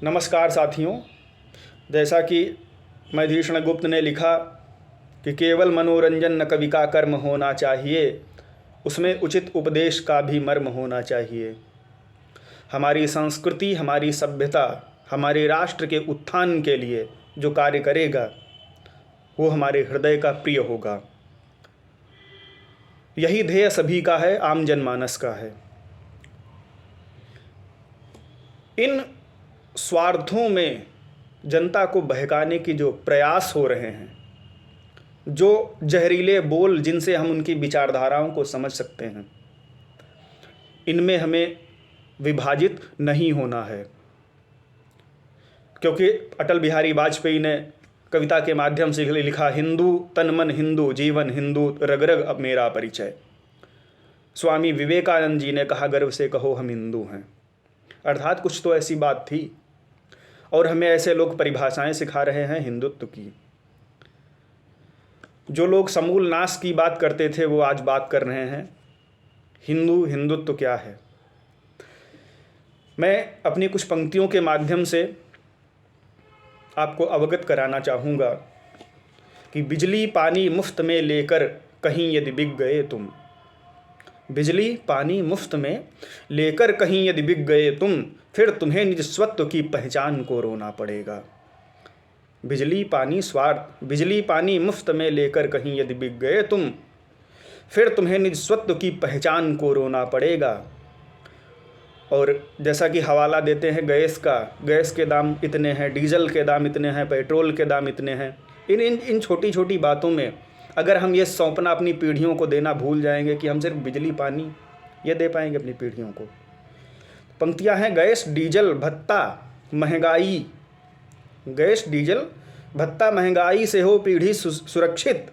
नमस्कार साथियों। जैसा कि मधुसूदन गुप्त ने लिखा कि केवल मनोरंजन न कवि का कर्म होना चाहिए, उसमें उचित उपदेश का भी मर्म होना चाहिए। हमारी संस्कृति, हमारी सभ्यता, हमारे राष्ट्र के उत्थान के लिए जो कार्य करेगा वो हमारे हृदय का प्रिय होगा। यही ध्येय सभी का है, आम जनमानस का है। इन स्वार्थों में जनता को बहकाने की जो प्रयास हो रहे हैं, जो जहरीले बोल जिनसे हम उनकी विचारधाराओं को समझ सकते हैं, इनमें हमें विभाजित नहीं होना है। क्योंकि अटल बिहारी वाजपेयी ने कविता के माध्यम से लिखा, हिंदू तन मन हिंदू, जीवन हिंदू, रग रग अब मेरा परिचय। स्वामी विवेकानंद जी ने कहा, गर्व से कहो हम हिंदू हैं। अर्थात कुछ तो ऐसी बात थी, और हमें ऐसे लोग परिभाषाएं सिखा रहे हैं हिंदुत्व की। जो लोग समूल नाश की बात करते थे वो आज बात कर रहे हैं हिंदुत्व क्या है। मैं अपनी कुछ पंक्तियों के माध्यम से आपको अवगत कराना चाहूँगा कि बिजली पानी मुफ्त में लेकर कहीं यदि बिक गए तुम, बिजली पानी मुफ्त में लेकर कहीं यदि बिक गए तुम, फिर तुम्हें निज स्वत्व की पहचान को रोना पड़ेगा। बिजली पानी मुफ्त में लेकर कहीं यदि बिक गए तुम, फिर तुम्हें निज स्वत्व की पहचान को रोना पड़ेगा। और जैसा कि हवाला देते हैं गैस के दाम इतने हैं, डीजल के दाम इतने हैं, पेट्रोल के दाम इतने हैं। इन छोटी छोटी बातों में अगर हम ये सौंपना अपनी पीढ़ियों को देना भूल जाएंगे कि हम सिर्फ बिजली पानी ये दे पाएंगे अपनी पीढ़ियों को। पंक्तियां हैं, गैस डीजल भत्ता महंगाई, गैस डीजल भत्ता महंगाई से हो पीढ़ी सुरक्षित।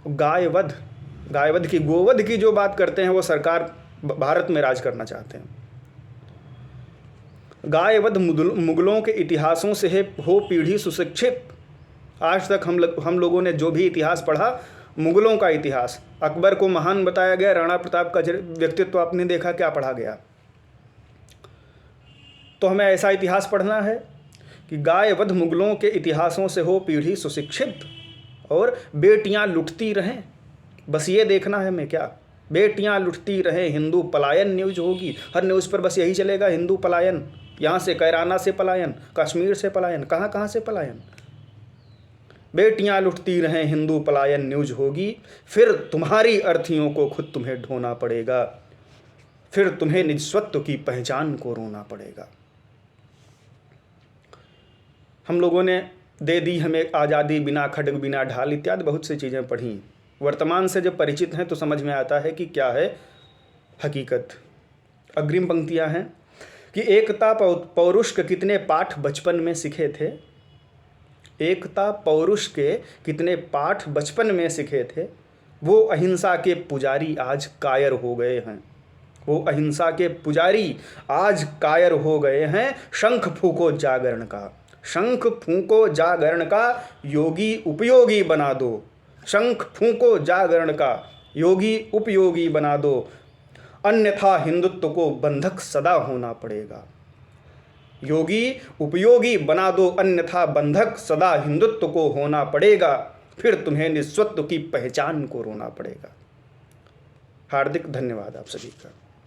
गायवध की गोवध की जो बात करते हैं वो सरकार भारत में राज करना चाहते हैं। गायवध मुगलों के इतिहासों से हो पीढ़ी सुशिक्षित। आज तक हम लोगों ने जो भी इतिहास पढ़ा, मुगलों का इतिहास, अकबर को महान बताया गया, राणा प्रताप का व्यक्तित्व आपने देखा क्या पढ़ा गया। तो हमें ऐसा इतिहास पढ़ना है कि गायवध मुगलों के इतिहासों से हो पीढ़ी सुशिक्षित और बेटियां लुटती रहें। बस ये देखना है हमें, क्या बेटियां लुटती रहें, हिंदू पलायन न्यूज होगी। हर न्यूज़ पर बस यही चलेगा, हिंदू पलायन, यहाँ से कैराना से पलायन, कश्मीर से पलायन, कहाँ से पलायन। बेटियां लुटती रहें, हिंदू पलायन न्यूज होगी। फिर तुम्हारी अर्थियों को खुद तुम्हें ढोना पड़ेगा, फिर तुम्हें निज स्वत्व की पहचान को रोना पड़ेगा। हम लोगों ने दे दी हमें आज़ादी, बिना खड्ग बिना ढाल इत्यादि बहुत सी चीज़ें पढ़ी। वर्तमान से जब परिचित हैं तो समझ में आता है कि क्या है हकीकत। अग्रिम पंक्तियां हैं कि एकता पौरुष के कितने पाठ बचपन में सीखे थे, एकता पौरुष के कितने पाठ बचपन में सीखे थे, वो अहिंसा के पुजारी आज कायर हो गए हैं, वो अहिंसा के पुजारी आज कायर हो गए हैं। शंख फूको जागरण का, शंख फूको जागरण का, योगी उपयोगी बना दो। शंख फूको जागरण का, योगी उपयोगी बना दो, अन्यथा हिंदुत्व को बंधक सदा होना पड़ेगा। योगी उपयोगी बना दो, अन्यथा बंधक सदा हिंदुत्व को होना पड़ेगा। फिर तुम्हें निज स्वत्व की पहचान को रोना पड़ेगा। हार्दिक धन्यवाद आप सभी का।